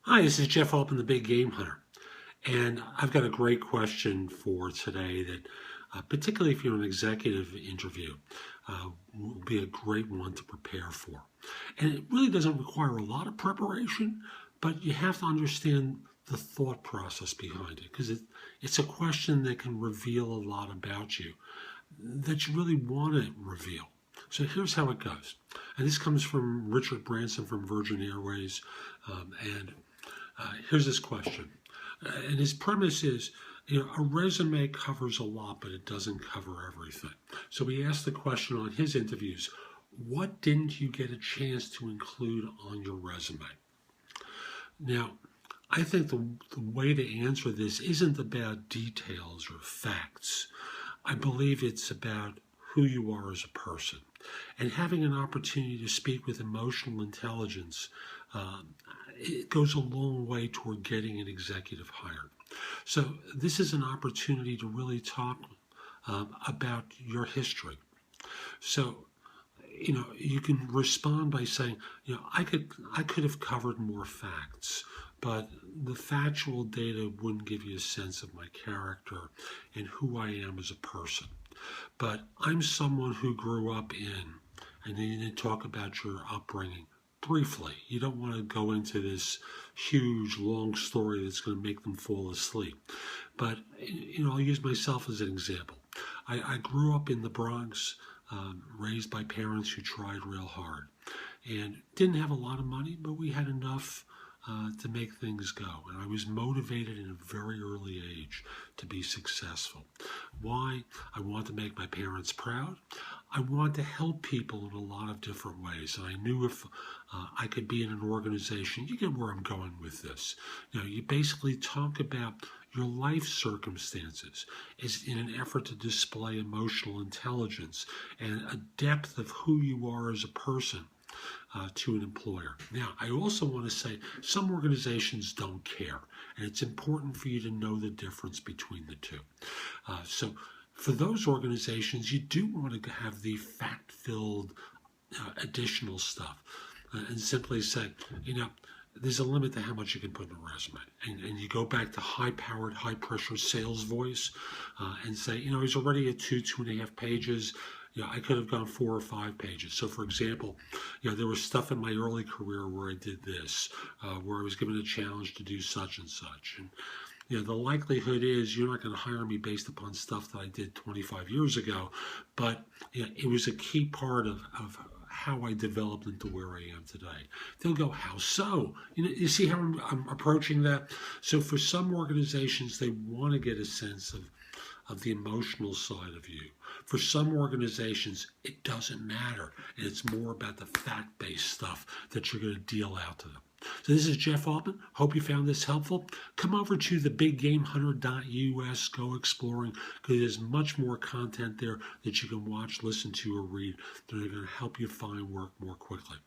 Hi, this is Jeff Altman, the Big Game Hunter, and I've got a great question for today that, particularly if you're in an executive interview, will be a great one to prepare for. And it really doesn't require a lot of preparation, but you have to understand the thought process behind it because it's a question that can reveal a lot about you that you really want to reveal. So here's how it goes. And this comes from Richard Branson from Virgin Airways. And here's this question. And his premise is, a resume covers a lot, but it doesn't cover everything. So he asked the question on his interviews, what didn't you get a chance to include on your resume? Now, I think the way to answer this isn't about details or facts. I believe it's about who you are as a person. And having an opportunity to speak with emotional intelligence, it goes a long way toward getting an executive hired. So this is an opportunity to really talk about your history. So, you can respond by saying, I could have covered more facts, but the factual data wouldn't give you a sense of my character and who I am as a person. But I'm someone who grew up in, and then you talk about your upbringing briefly. You don't want to go into this huge, long story that's going to make them fall asleep. But, I'll use myself as an example. I grew up in the Bronx, raised by parents who tried real hard and didn't have a lot of money, but we had enough to make things go. And I was motivated in a very early age to be successful. Why? I want to make my parents proud. I want to help people in a lot of different ways. And I knew if I could be in an organization, you get where I'm going with this. You basically talk about your life circumstances is in an effort to display emotional intelligence and a depth of who you are as a person to an employer. Now, I also want to say some organizations don't care, and it's important for you to know the difference between the two. So for those organizations, you do want to have the fact-filled additional stuff and simply say, there's a limit to how much you can put in a resume. And you go back to high-powered, high-pressure sales voice and say, he's already at 2.5 pages. I could have gone 4 or 5 pages. So, for example, there was stuff in my early career where I did this, where I was given a challenge to do such and such. And, the likelihood is you're not going to hire me based upon stuff that I did 25 years ago, but it was a key part of how I developed into where I am today. They'll go, how so? You see how I'm approaching that? So for some organizations, they want to get a sense of the emotional side of you. For some organizations, it doesn't matter, and it's more about the fact-based stuff that you're going to deal out to them. So this is Jeff Altman. Hope you found this helpful. Come over to thebiggamehunter.us, go exploring, because there's much more content there that you can watch, listen to, or read that are going to help you find work more quickly.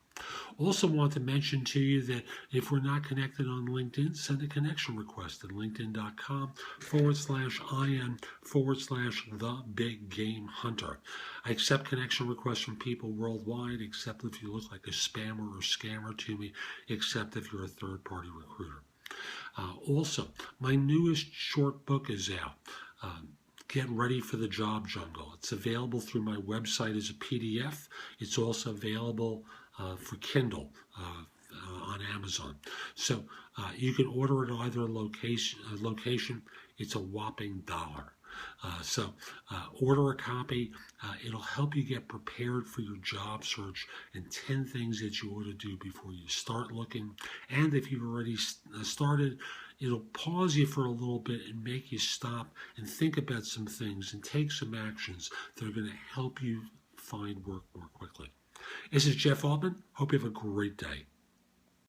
Also want to mention to you that if we're not connected on LinkedIn, send a connection request at linkedin.com/IM/the-big-game-hunter. I accept connection requests from people worldwide, except if you look like a spammer or scammer to me, except if you're a third-party recruiter. Also, my newest short book is out. Get Ready for the Job Jungle. It's available through my website as a PDF. It's also available for Kindle on Amazon. So you can order it either location. It's a whopping $1. So order a copy. It'll help you get prepared for your job search and 10 things that you ought to do before you start looking. And if you've already started, it'll pause you for a little bit and make you stop and think about some things and take some actions that are going to help you find work more quickly. This is Jeff Altman. Hope you have a great day.